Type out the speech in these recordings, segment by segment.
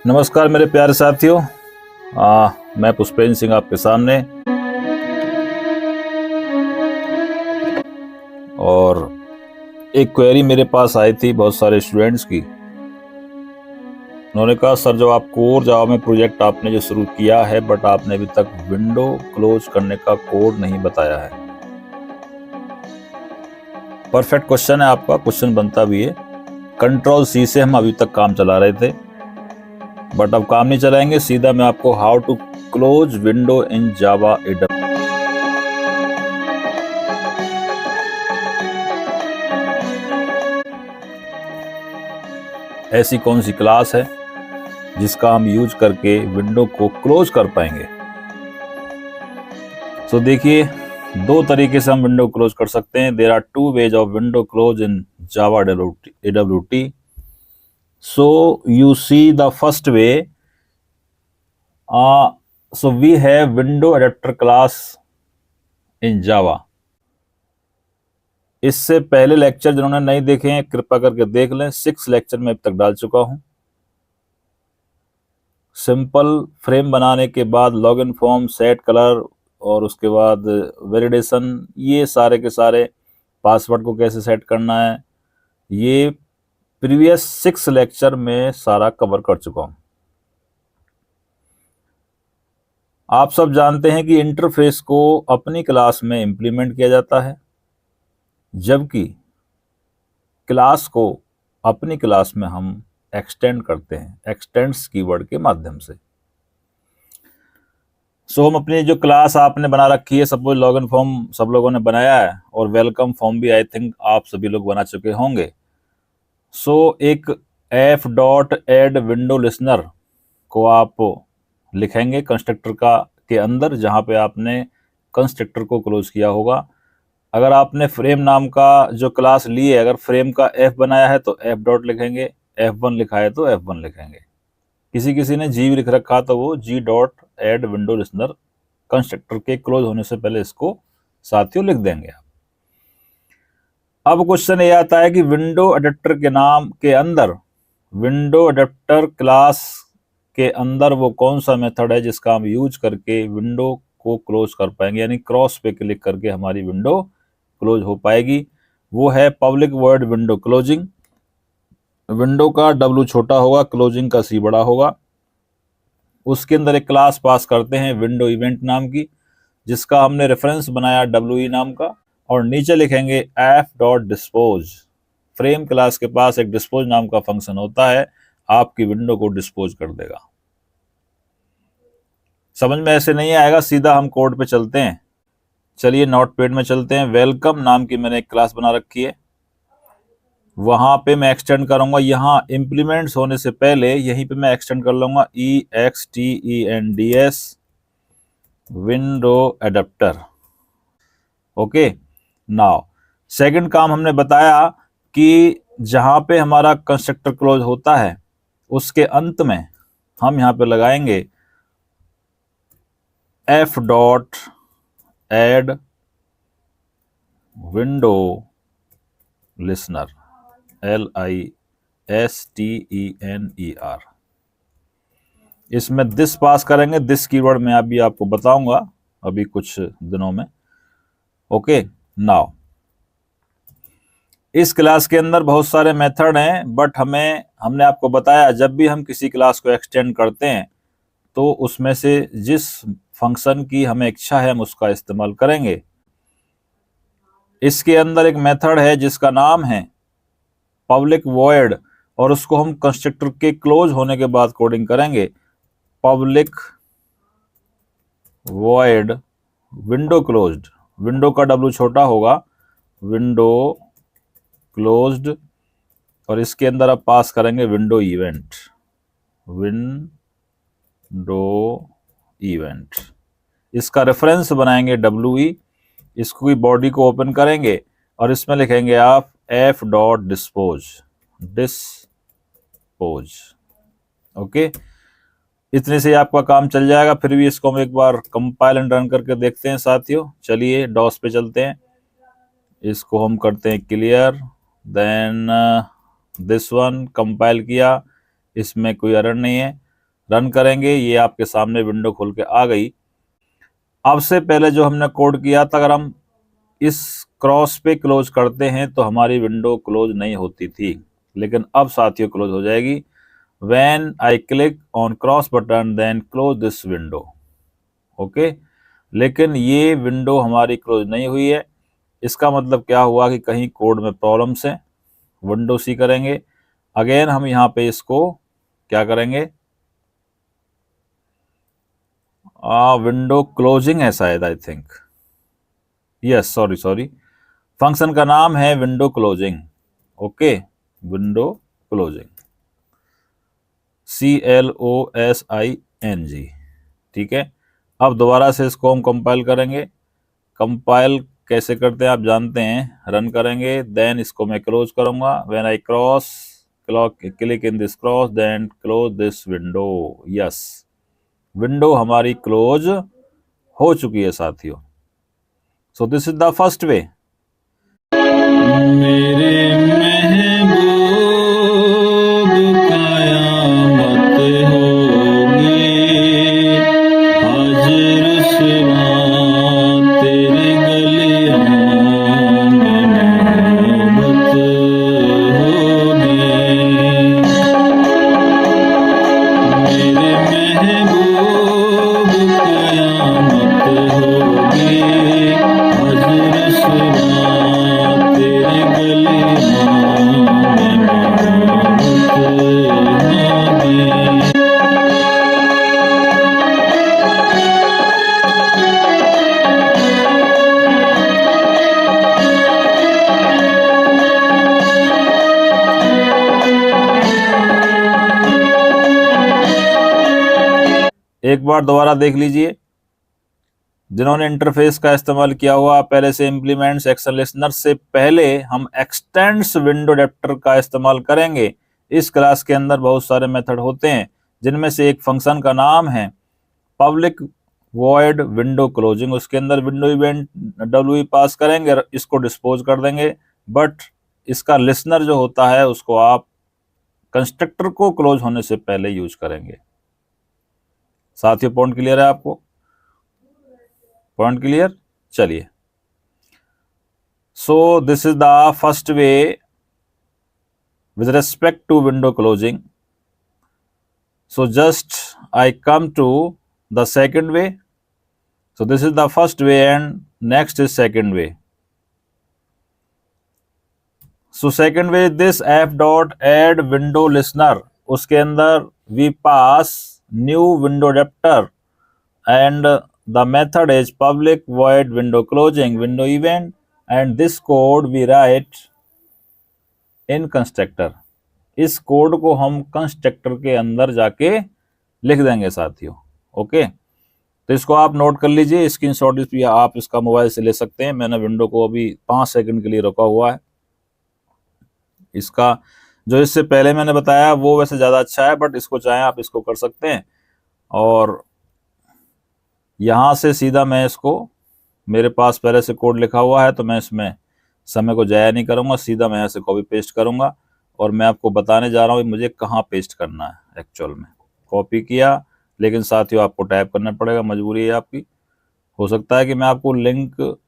नमस्कार मेरे प्यारे साथियों। मैं पुष्पेंद्र सिंह आपके सामने। और एक क्वेरी मेरे पास आई थी बहुत सारे स्टूडेंट्स की। उन्होंने कहा सर, जो आप कोर जावा में प्रोजेक्ट आपने जो शुरू किया है, बट आपने अभी तक विंडो क्लोज करने का कोड नहीं बताया है। परफेक्ट क्वेश्चन है आपका, क्वेश्चन बनता भी है। कंट्रोल सी से हम अभी तक काम चला रहे थे, बट अब काम नहीं चलाएंगे। सीधा मैं आपको how to close window in Java AWT. ऐसी कौन सी क्लास है जिसका हम यूज करके विंडो को क्लोज कर पाएंगे। तो देखिए, दो तरीके से हम विंडो क्लोज कर सकते हैं। There are two ways of window close in Java AWT। So you see the first way. So we have window adapter class in Java. इससे पहले लेक्चर जिन्होंने नहीं देखे हैं कृपया करके देख लें। 6 लेक्चर में अब तक डाल चुका हूं। सिंपल फ्रेम बनाने के बाद लॉगिन फॉर्म, सेट कलर और उसके बाद वैलिडेशन, ये सारे के सारे पासवर्ड को कैसे सेट करना है, ये प्रीवियस 6 लेक्चर में सारा कवर कर चुका हूं। आप सब जानते हैं कि इंटरफेस को अपनी क्लास में इंप्लीमेंट किया जाता है, जबकि क्लास को अपनी क्लास में हम एक्सटेंड करते हैं एक्सटेंड्स कीवर्ड के माध्यम से। सो हम अपनी जो क्लास आपने बना रखी है, सपोज लॉगिन फॉर्म सब लोगों ने बनाया है और वेलकम फॉर्म भी आई थिंक आप सभी लोग बना चुके होंगे। सो एक f.add विंडो लिसनर को आप लिखेंगे कंस्ट्रक्टर के अंदर, जहां पे आपने कंस्ट्रक्टर को क्लोज किया होगा। अगर आपने फ्रेम नाम का जो क्लास ली है, अगर फ्रेम का f बनाया है तो f डॉट लिखेंगे, f1 लिखा है तो f1 लिखेंगे। किसी ने जी लिख रखा तो वो g dot add window listener constructor के क्लोज होने से पहले इसको साथियों लिख देंगे आप। अब क्वेश्चन ये आता है कि विंडो अडेप्टर के नाम के अंदर, विंडो अडेप्टर क्लास के अंदर वो कौन सा मेथड है जिसका हम यूज करके विंडो को क्लोज कर पाएंगे, यानी क्रॉस पे क्लिक करके हमारी विंडो क्लोज हो पाएगी। वो है public word window closing. Window का W छोटा होगा, क्लोजिंग का C बड़ा होगा। उसके अंदर एक क्लास पास करते हैं विंडो इवेंट नाम की, जिसका हमने रेफरेंस बनाया WE नाम का, और नीचे लिखेंगे f.dispose। फ्रेम क्लास के पास एक डिस्पोज नाम का फंक्शन होता है, आपकी विंडो को डिस्पोज कर देगा। समझ में ऐसे नहीं आएगा, सीधा हम कोड पे चलते हैं। चलिए नोटपैड में चलते हैं। वेलकम नाम की मैंने एक क्लास बना रखी है, वहां पे मैं एक्सटेंड करूंगा। यहाँ इंप्लीमेंट्स होने से पहले यहीं पे मैं एक्सटेंड कर लूंगा EXTENDS window adapter. Okay, now second काम हमने बताया कि जहां पे हमारा कंस्ट्रक्टर क्लोज होता है उसके अंत में हम यहाँ पे लगाएंगे f.add विंडो लिसनर LISTENER। इसमें दिस पास करेंगे। दिस कीवर्ड मैं अभी आपको बताऊंगा अभी कुछ दिनों में। ओके, नाउ इस क्लास के अंदर बहुत सारे मेथड हैं, बट हमने आपको बताया जब भी हम किसी क्लास को एक्सटेंड करते हैं तो उसमें से जिस फंक्शन की हमें इच्छा है हम उसका इस्तेमाल करेंगे। इसके अंदर एक मेथड है जिसका नाम है पब्लिक वॉइड, और उसको हम कंस्ट्रक्टर के क्लोज होने के बाद कोडिंग करेंगे। Public void window closed, window का W छोटा होगा, विंडो क्लोज्ड, और इसके अंदर आप पास करेंगे विंडो इवेंट। विंडो इवेंट, इसका रेफरेंस बनाएंगे WE। इसको की बॉडी को ओपन करेंगे और इसमें लिखेंगे आप f.dispose। ओके, इतने से आपका काम चल जाएगा। फिर भी इसको हम एक बार कंपाइल एंड रन करके देखते हैं साथियों। चलिए डॉस पे चलते हैं, इसको हम करते हैं clear. Then this one compile किया, इसमें कोई एरर नहीं है। रन करेंगे, ये आपके सामने विंडो खुल के आ गई। अब से पहले जो हमने कोड किया था, अगर हम इस क्रॉस पे क्लोज करते हैं तो हमारी विंडो क्लोज नहीं होती थी, लेकिन अब साथियों क्लोज हो जाएगी। When I click on cross button then close this window। Okay, लेकिन ये विंडो हमारी क्लोज नहीं हुई है। इसका मतलब क्या हुआ कि कहीं कोड में प्रॉब्लम्स है। विंडो सी करेंगे, अगेन हम यहाँ पे इसको क्या करेंगे, विंडो क्लोजिंग है शायद, I think, yes, sorry, function का नाम है window closing. Okay, window closing, CLOSING, ठीक है। अब दोबारा से इसको हम कंपाइल करेंगे। कंपाइल कैसे करते हैं आप जानते हैं, रन करेंगे, देन इसको मैं क्लोज करूंगा। When I click in this cross then close this window. Yes, window हमारी क्लोज हो चुकी है साथियों। So this is the first way. मेरे महबूब कयामत होगी, हाजिर रुसवा तेरी गलियों में मोहब्बत होगी। मेरे महबूब कयामत होगी, हाजिर रुसवा तेरी गलियों में मोहब्बत होगी। एक बार दोबारा देख लीजिए, जिन्होंने इंटरफेस का इस्तेमाल किया हुआ पहले से इम्प्लीमेंट्स एक्शन लिसनर से पहले हम एक्सटेंड्स विंडो अडेप्टर का इस्तेमाल करेंगे। इस क्लास के अंदर बहुत सारे मेथड होते हैं, जिनमें से एक फंक्शन का नाम है पब्लिक वॉइड विंडो क्लोजिंग। उसके अंदर विंडो इवेंट WE पास करेंगे, इसको डिस्पोज कर देंगे, बट इसका लिसनर जो होता है उसको आप कंस्ट्रक्टर को क्लोज होने से पहले यूज करेंगे। साथियों पॉइंट क्लियर है आपको? Point clear? चलिए, so this is the first way with respect to window closing. So just I come to the second way. So this is the first way and next is second way. So second way, this f.add window listener, उसके अंदर we pass new window adapter and the method is public void window closing window event and this code we write in constructor। इस code को हम constructor के अंदर जाके लिख देंगे साथियों। ओके, तो इसको आप नोट कर लीजिए, स्क्रीनशॉट भी आप इसका मोबाइल से ले सकते हैं। मैंने विंडो को अभी 5 सेकंड के लिए रोका हुआ है। इसका जो इससे पहले मैंने बताया वो वैसे ज़्यादा अच्छा है, बट इसको चाहे आप इसको कर सकते हैं। और यहाँ से सीधा मैं इसको, मेरे पास पहले से कोड लिखा हुआ है तो मैं इसमें समय को जाया नहीं करूँगा, सीधा मैं यहाँ से कॉपी पेस्ट करूँगा और मैं आपको बताने जा रहा हूँ मुझे कहाँ पेस्ट करना है। एक्चुअल में कॉपी किया, लेकिन साथियों आपको टाइप करना पड़ेगा, मजबूरी है आपकी। हो सकता है कि मैं आपको लिंक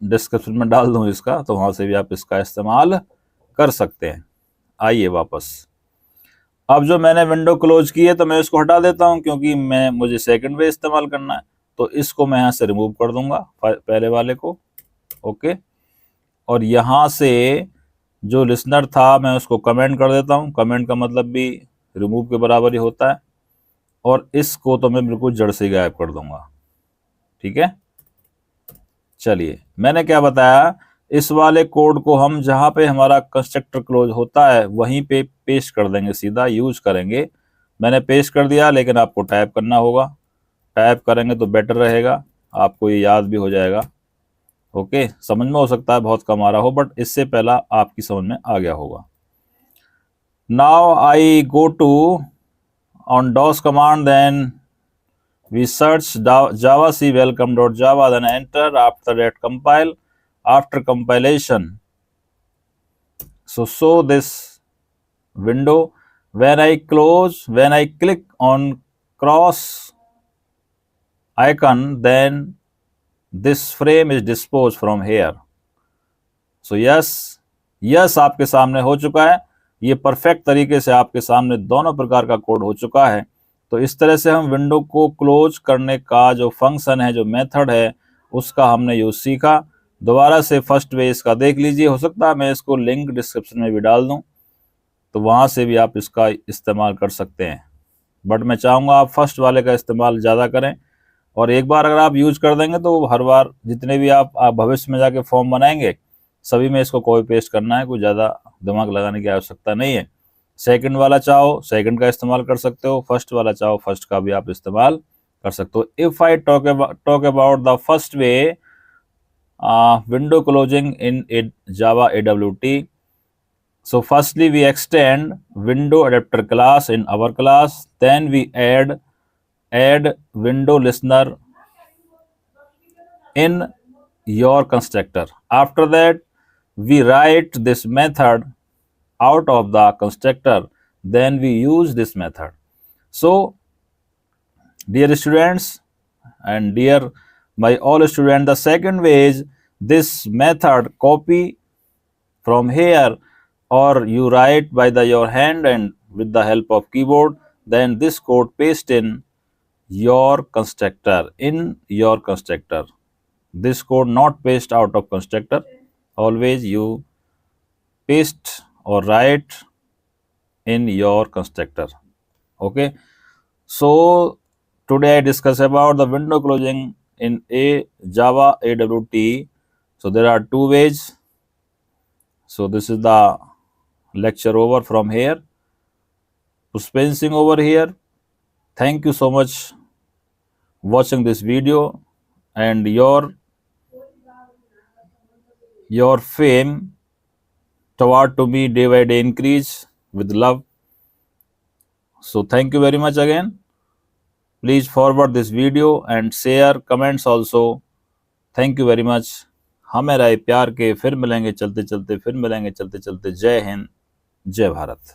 डिस्क्रिप्शन में डाल दूँ इसका, तो वहाँ से भी आप इसका इस्तेमाल कर सकते हैं। आइए वापस, अब जो मैंने विंडो क्लोज की है तो मैं इसको हटा देता हूँ, क्योंकि मुझे सेकंड वे इस्तेमाल करना है। तो इसको मैं यहाँ से रिमूव कर दूंगा पहले वाले को। ओके, और यहाँ से जो लिसनर था मैं उसको कमेंट कर देता हूँ। कमेंट का मतलब भी रिमूव के बराबर ही होता है। और इसको तो मैं बिल्कुल जड़ से गायब कर दूंगा। ठीक है, चलिए, मैंने क्या बताया, इस वाले कोड को हम जहाँ पे हमारा कंस्ट्रक्टर क्लोज होता है वहीं पे पेस्ट कर देंगे, सीधा यूज करेंगे। मैंने पेस्ट कर दिया, लेकिन आपको टाइप करना होगा। टाइप करेंगे तो बेटर रहेगा, आपको ये याद भी हो जाएगा। ओके, समझ में हो सकता है बहुत कम आ रहा हो, बट इससे पहला आपकी समझ में आ गया होगा। Now I go to on DOS command, then we search javac welcome.java, then enter, after that compile. After compilation, so show this window. When I click on cross icon, then this frame is disposed from here. So yes आपके सामने हो चुका है। ये perfect तरीके से आपके सामने दोनों प्रकार का कोड हो चुका है। तो इस तरह से हम विंडो को क्लोज करने का जो फंक्शन है, जो मेथड है, उसका हमने यूज सीखा। दोबारा से फर्स्ट वे इसका देख लीजिए। हो सकता है मैं इसको लिंक डिस्क्रिप्शन में भी डाल दूं, तो वहां से भी आप इसका इस्तेमाल कर सकते हैं। बट मैं चाहूँगा आप फर्स्ट वाले का इस्तेमाल ज़्यादा करें, और एक बार अगर आप यूज कर देंगे तो हर बार जितने भी आप भविष्य में जाके फॉर्म बनाएंगे, सभी में इसको कॉपी पेस्ट करना है, कोई ज़्यादा दिमाग लगाने की आवश्यकता नहीं है। सेकंड वाला चाहो सेकंड का इस्तेमाल कर सकते हो, फर्स्ट वाला चाहो फर्स्ट का भी आप इस्तेमाल कर सकते हो। If I talk about the first way, window closing in Java AWT. So firstly we extend window adapter class in our class, then we add window listener in your constructor. After that we write this method out of the constructor, then we use this method. So dear students and dear my all students, the second way is this method copy from here, or you write by your hand and with the help of keyboard, then this code paste in your constructor, this code not paste out of constructor, always you paste or write in your constructor. Okay, so today I discuss about the window closing in Java AWT. So there are two ways. So this is the lecture over from here. Suspensing over here. Thank you so much watching this video, and your fame toward to me day by day increase with love. So thank you very much again. Please forward this video and share comments also. Thank you very much. हमें रहे प्यार के, फिर मिलेंगे चलते चलते, जय हिंद, जय भारत।